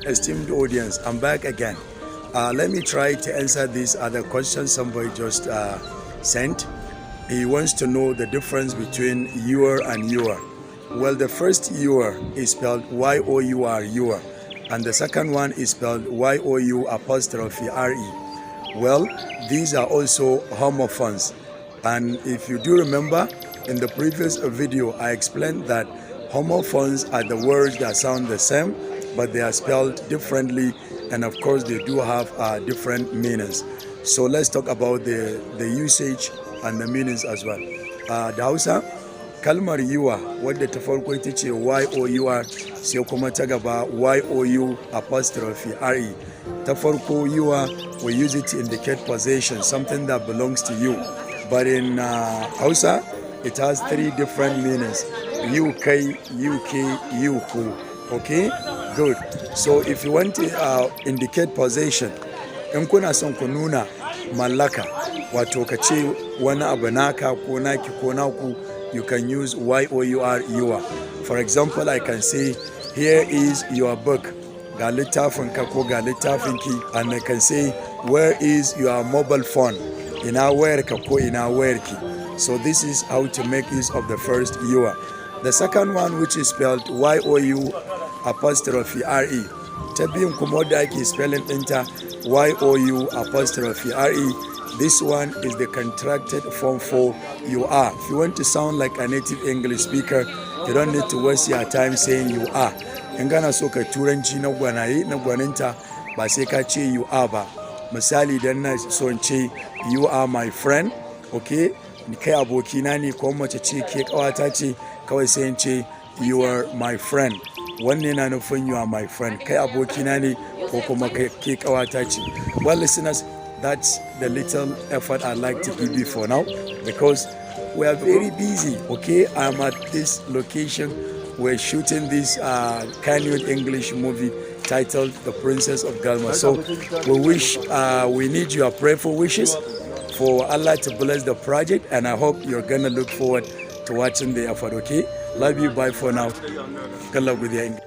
esteemed audience, I'm back again. Let me try to answer this other question somebody just sent. He wants to know the difference between your and your. Well, the first your is spelled Y-O-U-R, your, and the second one is spelled Y-O-U apostrophe R-E. Well, these are also homophones. And if you do remember, in the previous video, I explained that homophones are the words that sound the same, but they are spelled differently, and of course, they do have different meanings. So let's talk about the usage and the meanings as well. Da Hausa, kalmar yiwa wadda ta farko ita ce Y-O-U-R, sai kuma ta gaba Y-O-U apostrophe R-E. Ta farko yiwa, we use it to indicate possession, something that belongs to you. But in Hausa, it has three different meanings. You, kai, you, ke, you, who. Okay? Good. So if you want to indicate possession, in kuna son ku nuna mallaka, wato ka ce wani abu naka ko naki ko naku, you can use Y-O-U-R, your. For example, I can say, here is your book. Ga littafin ka ko ga littafin ki. And I can say, where is your mobile phone? Ina wayar ka ko ina wayar ki. So this is how to make use of the first your. The second one, which is spelled Y-O-U apostrophe R-E. Ta biyun kuma wadda ake spelling ɗinta Y-O-U apostrophe R-E. This one is the contracted form for you are. If you want to sound like a native English speaker, you don't need to waste your time saying you are. In gana so ka turanci na gwanaye na gwaninta ba sai ka ce you are ba. Misali dan na so in ce you are my friend, okay? Ni kai abokina ne ko mace ce ke kawata ce, kawai sai in ce you are my friend. Wanne na nufin you are my friend, kai abokina ne ko kuma ke kawata ce. Well, listeners, that's the little effort I'd like to give you for now, because we are very busy, okay? I'm at this location. We're shooting this Canyon English movie titled The Princess of Galma. So we need your prayerful wishes for Allah to bless the project, and I hope you're gonna look forward to watching the effort, okay? Love you, bye for now. Good luck with your English.